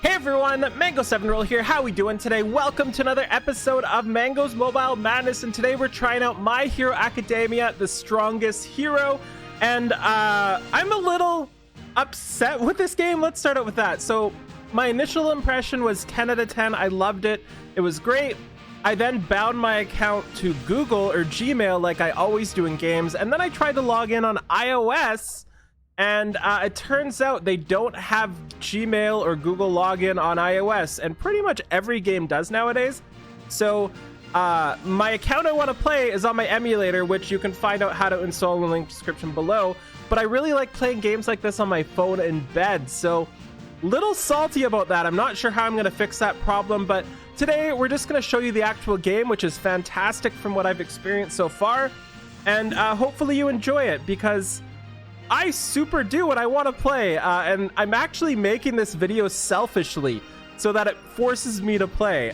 Hey everyone, Mango7Roll here. How we doing today? Welcome to another episode of Mango's Mobile Madness, and today we're trying out My Hero Academia, the strongest hero. And I'm a little upset with this game. Let's start out with that. So my initial impression was 10 out of 10. I loved it. It was great. I then bound my account to Google or Gmail like I always do in games, and then I tried to log in on iOS, and it turns out they don't have Gmail or Google login on iOS, and pretty much every game does nowadays. So my account I want to play is on my emulator, which you can find out how to install in the link description below. But I really like playing games like this on my phone in bed, so little salty about that. I'm not sure how I'm going to fix that problem, but today we're just going to show you the actual game, which is fantastic from what I've experienced so far, and hopefully you enjoy it, because I super do what I want to play, and I'm actually making this video selfishly so that it forces me to play.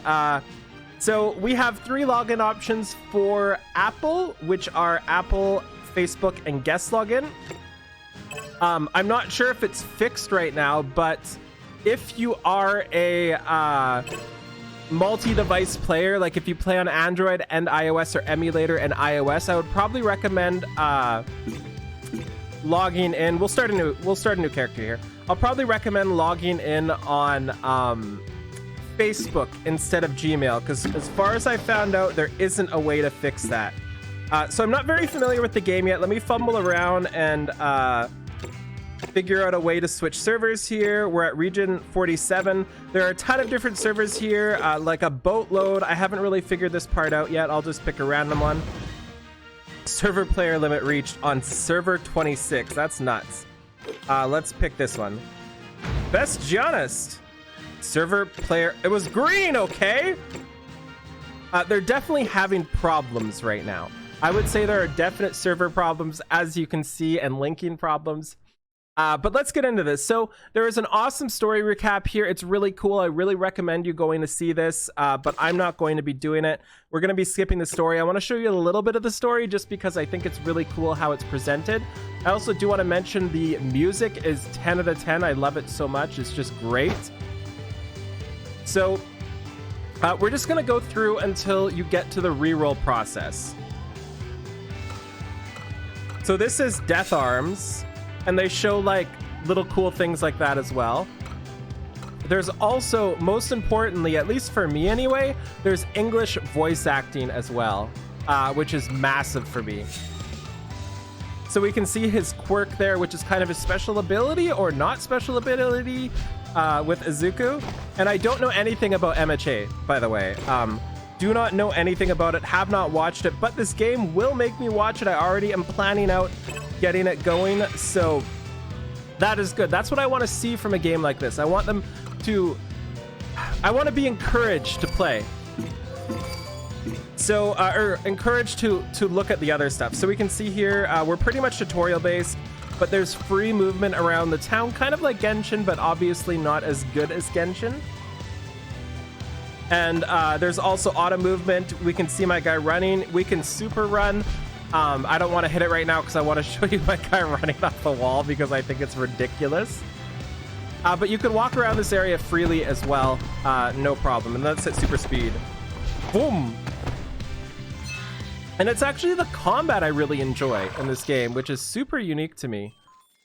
So we have 3 login options for Apple, which are Apple, Facebook, and guest login. I'm not sure if it's fixed right now, but if you are a multi-device player, like if you play on Android and iOS or emulator and iOS, I would probably recommend logging in. We'll start a new character here. I'll probably recommend logging in on Facebook instead of Gmail, because as far as I found out, there isn't a way to fix that. So I'm not very familiar with the game yet. Let me fumble around and figure out a way to switch servers here. We're at region 47. There are a ton of different servers here, like a boatload. I haven't really figured this part out yet. I'll just pick a random one. Server player limit reached on server 26. That's nuts. Let's pick this one. Best Giannis. Server player. It was green, okay? They're definitely having problems right now. I would say there are definite server problems, as you can see, and linking problems. But let's get into this. So there is an awesome story recap here. It's really cool. I really recommend you going to see this, but I'm not going to be doing it. We're going to be skipping the story. I want to show you a little bit of the story just because I think it's really cool how it's presented. I also do want to mention the music is 10 out of 10. I love it so much. It's just great. So we're just going to go through until you get to the reroll process. So this is Death Arms, and they show like little cool things like that as well. There's also, most importantly, at least for me anyway, there's English voice acting as well, which is massive for me. So we can see his quirk there, which is kind of his special ability or not special ability with Izuku. And I don't know anything about MHA, by the way. Do not know anything about it, have not watched it, but this game will make me watch it. I already am planning out getting it going, so that is good. That's what I want to see from a game like this. I want to be encouraged to play. So, or encouraged to look at the other stuff. So we can see here, we're pretty much tutorial based, but there's free movement around the town, kind of like Genshin, but obviously not as good as Genshin. And there's also auto movement. We can see my guy running. We can super run. I don't want to hit it right now because I want to show you my guy running off the wall because I think it's ridiculous. But you can walk around this area freely as well. No problem. And that's at super speed. Boom. And it's actually the combat I really enjoy in this game, which is super unique to me.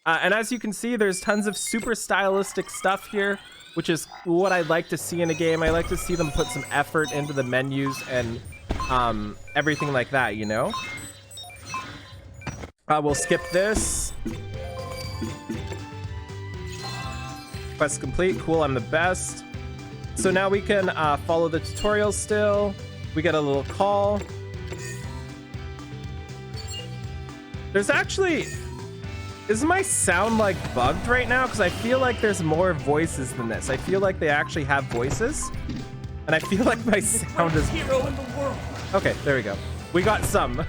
And as you can see, there's tons of super stylistic stuff here, which is what I like to see in a game. I like to see them put some effort into the menus and everything like that, you know? We'll skip this. Quest complete. Cool, I'm the best. So now we can follow the tutorial still. We get a little call. There's actually... Is my sound like bugged right now? Because I feel like there's more voices than this. I feel like they actually have voices. And I feel like my sound is... Hero in the world. Okay, there we go. We got some.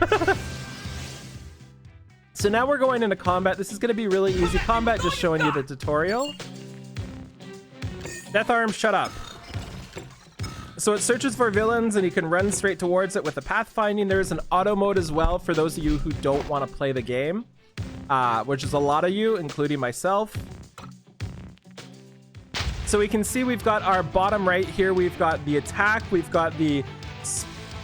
So now we're going into combat. This is going to be really easy combat, just showing you the tutorial. Death Arms, shut up. So it searches for villains and you can run straight towards it with the pathfinding. There's an auto mode as well for those of you who don't want to play the game. Which is a lot of you, including myself. So So we can see we've got our bottom right here. We've got the attack. We've got the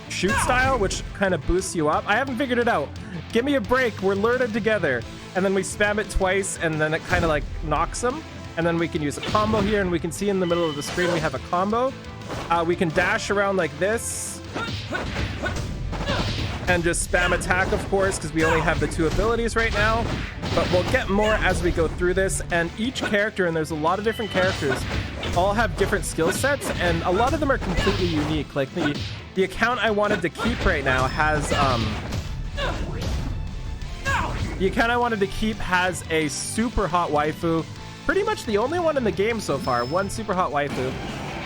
shoot style, which kind of boosts you up. I haven't figured it out. Give me a break. We're learning together. And then we spam it twice, and then it kind of like knocks them. And then we can use a combo here, and we can see in the middle of the screen we have a combo. We can dash around like this. And just spam attack, of course, because we only have the 2 abilities right now. But we'll get more as we go through this. And each character, and there's a lot of different characters, all have different skill sets, and a lot of them are completely unique. Like the account I wanted to keep right now has the account I wanted to keep has a super hot waifu, pretty much the only one in the game so far. One super hot waifu,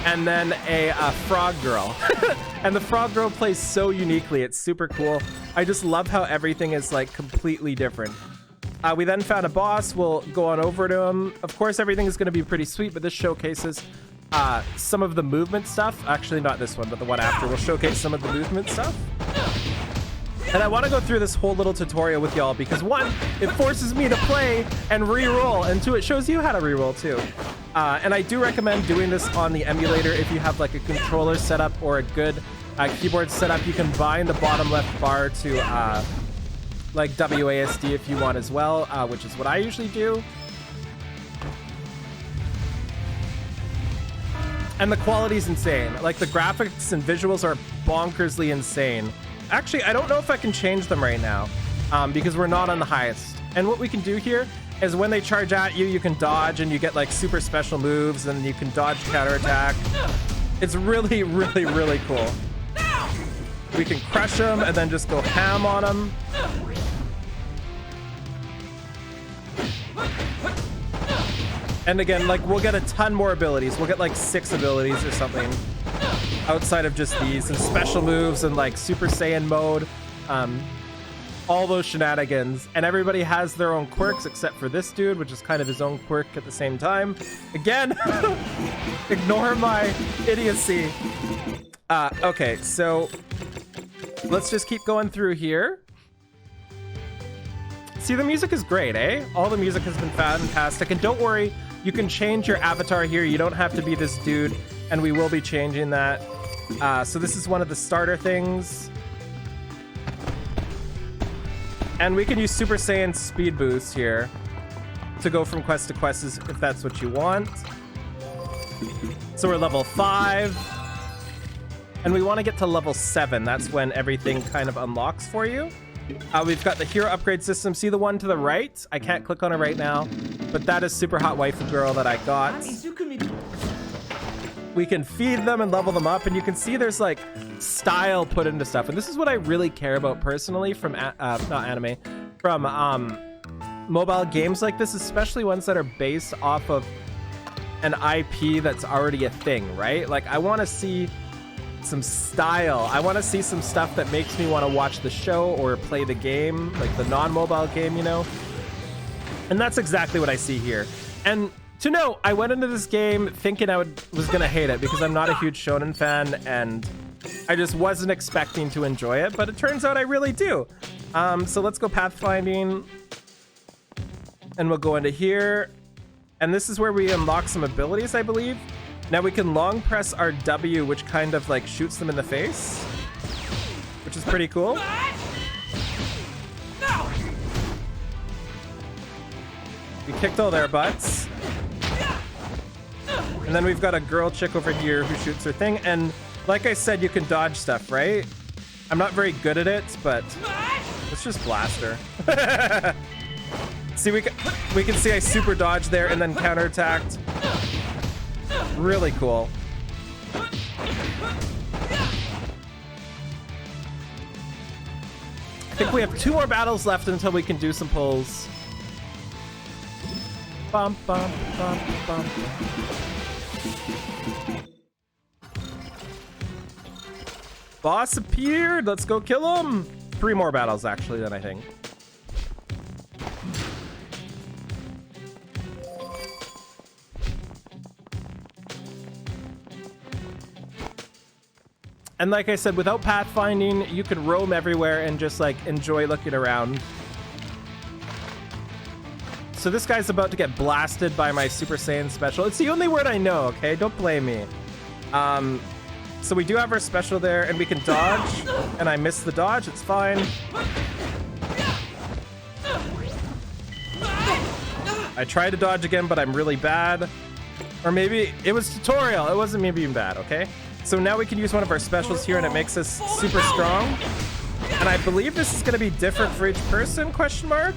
and then a frog girl. And the frog girl plays so uniquely. It's super cool. I just love how everything is like completely different. We then found a boss. We'll go on over to him. Of course, everything is going to be pretty sweet, but this showcases some of the movement stuff. Actually, not this one, but the one after will showcase some of the movement stuff. And I want to go through this whole little tutorial with y'all because 1, it forces me to play and re-roll, and 2, it shows you how to re-roll too. And I do recommend doing this on the emulator if you have like a controller setup or a good keyboard setup. You can bind the bottom left bar to like WASD if you want as well, which is what I usually do. And the quality's insane. Like the graphics and visuals are bonkersly insane. Actually, I don't know if I can change them right now because we're not on the highest. And what we can do here is when they charge at you, you can dodge and you get like super special moves and you can dodge counterattack. It's really, really, really cool. We can crush them and then just go ham on them. And again, like we'll get a ton more abilities. We'll get like 6 abilities or something outside of just these, and special moves and like Super Saiyan mode, all those shenanigans. And everybody has their own quirks except for this dude, which is kind of his own quirk at the same time. Again, ignore my idiocy. Okay, so let's just keep going through here. See, the music is great, eh? All the music has been fantastic. And don't worry, you can change your avatar here. You don't have to be this dude, and we will be changing that. So this is one of the starter things. And we can use Super Saiyan speed boost here to go from quest to quest if that's what you want. So we're level 5. And we want to get to level 7. That's when everything kind of unlocks for you. We've got the hero upgrade system. See the one to the right? I can't click on it right now, but that is super hot waifu girl that I got. We can feed them and level them up, and you can see there's like style put into stuff. And this is what I really care about personally from mobile games like this, especially ones that are based off of an IP that's already a thing, right? Like I want to see some style. I want to see some stuff that makes me want to watch the show or play the game, like the non-mobile game, you know? And that's exactly what I see here. And to know, I went into this game thinking I was gonna hate it because I'm not a huge shonen fan and I just wasn't expecting to enjoy it, but it turns out I really do. So let's go pathfinding and we'll go into here. And this is where we unlock some abilities, I believe. Now we can long press our W, which kind of like shoots them in the face, which is pretty cool. We kicked all their butts. And then we've got a girl chick over here who shoots her thing. And like I said, you can dodge stuff, right? I'm not very good at it, but let's just blast her. See, we can see I super dodged there and then counterattacked. Really cool. I think we have 2 more battles left until we can do some pulls. Bum, bum, bum, bum. Boss appeared. Let's go kill him. 3 more battles, actually, then I think. And like I said, without pathfinding, you can roam everywhere and just like enjoy looking around. so this guy's about to get blasted by my Super Saiyan special. It's the only word I know, okay? Don't blame me. So we do have our special there, and we can dodge, and I missed the dodge. It's fine. I tried to dodge again, but I'm really bad. Or maybe it was tutorial. It wasn't me being bad, okay? So now we can use one of our specials here, and it makes us super strong. And I believe this is going to be different for each person, question mark.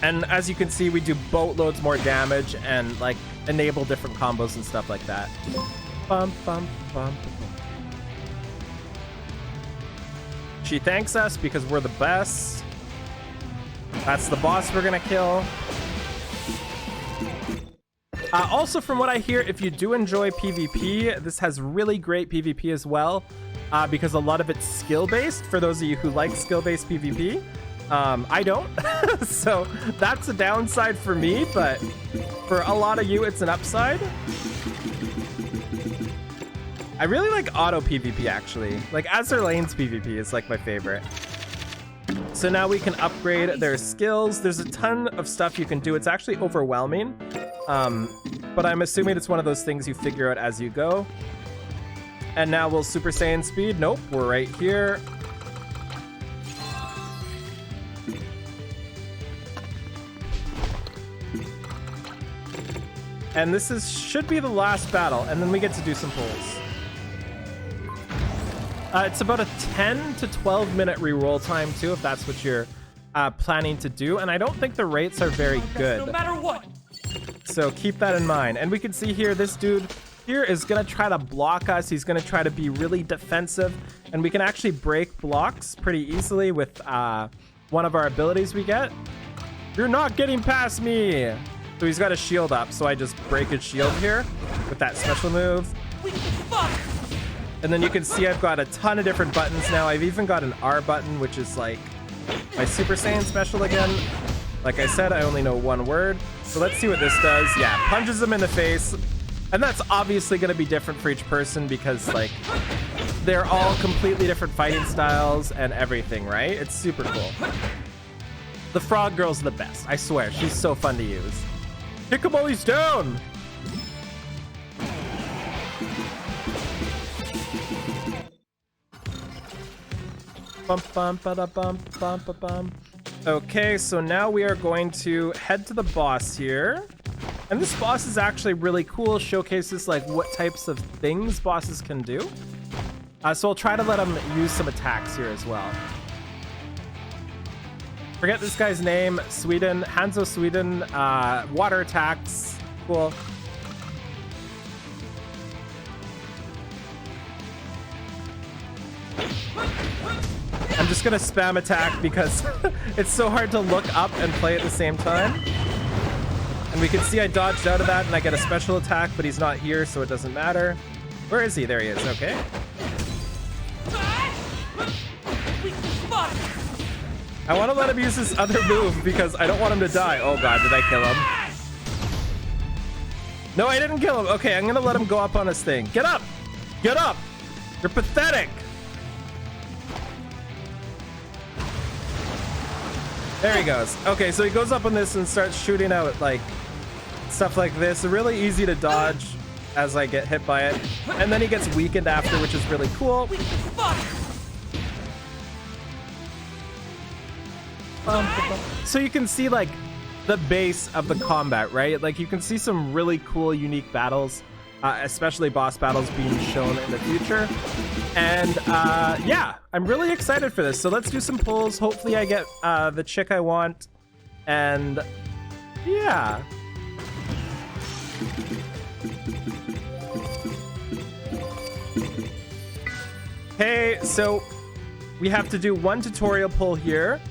And as you can see, we do boatloads more damage and like enable different combos and stuff like that. Bum, bum, bum, bum. She thanks us because we're the best. That's the boss we're gonna kill. Also, from what I hear, if you do enjoy PvP, this has really great PvP as well, because a lot of it's skill-based, for those of you who like skill-based PvP. I don't, so that's a downside for me, but for a lot of you, it's an upside. I really like auto PvP, actually. Like, Azur Lane's PvP is, like, my favorite. So now we can upgrade their skills. There's a ton of stuff you can do. It's actually overwhelming, but I'm assuming it's one of those things you figure out as you go. And now we'll Super Saiyan speed. Nope, we're right here. And this should be the last battle, and then we get to do some pulls. It's about a 10 to 12 minute reroll time too, if that's what you're planning to do. And I don't think the rates are very good. No matter what. So keep that in mind. And we can see here, this dude here is gonna try to block us. He's gonna try to be really defensive, and we can actually break blocks pretty easily with one of our abilities we get. You're not getting past me. So he's got a shield up, so I just break his shield here with that special move. And then you can see I've got a ton of different buttons now. I've even got an R button, which is like my Super Saiyan special again. Like I said, I only know one word. So let's see what this does. Yeah, punches him in the face. And that's obviously going to be different for each person because, like, they're all completely different fighting styles and everything, right? It's super cool. The Frog Girl's the best. I swear, she's so fun to use. Kick him while he's down! Bum, bum, ba, da, bum, bum, ba, bum. Okay, so now we are going to head to the boss here. And this boss is actually really cool. Showcases like what types of things bosses can do. So I'll try to let him use some attacks here as well. Forget this guy's name. Sweden. Hanzo Sweden. Water attacks. Cool. I'm just gonna spam attack because it's so hard to look up and play at the same time. And we can see I dodged out of that and I get a special attack, but he's not here, so it doesn't matter. Where is he? There he is. Okay. I want to let him use this other move because I don't want him to die. Oh god, did I kill him? No, I didn't kill him. Okay, I'm gonna let him go up on his thing. Get up! Get up! You're pathetic! There he goes. Okay, so he goes up on this and starts shooting out like stuff like this. Really easy to dodge as I get hit by it. And then he gets weakened after, which is really cool. So you can see like the base of the combat, right? Like you can see some really cool, unique battles, especially boss battles being shown in the future. And yeah, I'm really excited for this. So let's do some pulls. Hopefully I get the chick I want. And yeah. Okay, so we have to do one tutorial pull here.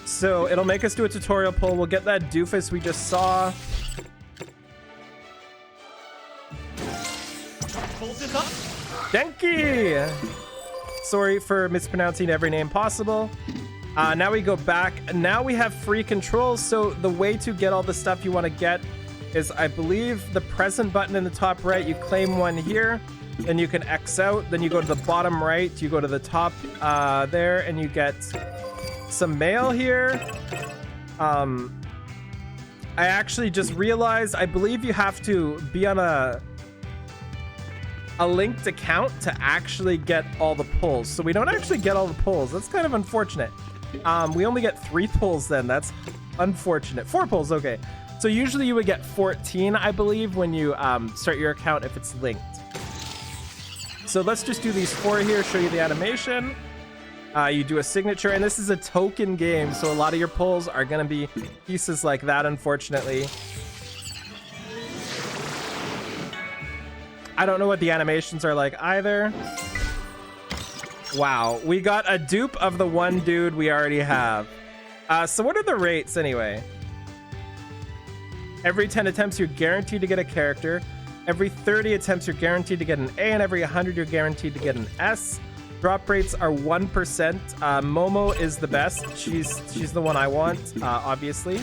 So it'll make us do a tutorial pull. We'll get that doofus we just saw. Denki! Sorry for mispronouncing every name possible. Now we go back. Now we have free controls. So the way to get all the stuff you want to get is, I believe, the present button in the top right. You claim one here. Then you can X out. Then you go to the bottom right. You go to the top there and you get some mail here. I actually just realized, I believe you have to be on a linked account to actually get all the pulls. So we don't actually get all the pulls. That's kind of unfortunate. We only get 3 pulls then. That's unfortunate. 4 pulls, okay. So usually you would get 14, I believe, when you start your account if it's linked. So let's just do these 4 here, show you the animation. You do a signature, and this is a token game, so a lot of your pulls are going to be pieces like that, unfortunately. I don't know what the animations are like either. Wow, we got a dupe of the one dude we already have. So what are the rates anyway? Every 10 attempts, you're guaranteed to get a character. Every 30 attempts, you're guaranteed to get an A, and every 100, you're guaranteed to get an S. Drop rates are 1%. Momo is the best. She's the one I want, obviously.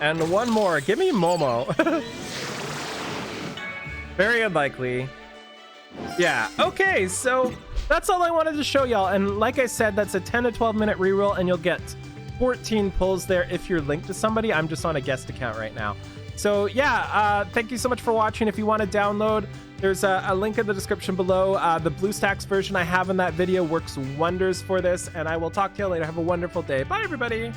And one more. Give me Momo. Very unlikely. Yeah. Okay, so that's all I wanted to show y'all. And like I said, that's a 10 to 12 minute reroll, and you'll get 14 pulls there if you're linked to somebody. I'm just on a guest account right now. So yeah, thank you so much for watching. If you want to download, there's a link in the description below. The BlueStacks version I have in that video works wonders for this, and I will talk to you later. Have a wonderful day. Bye, everybody.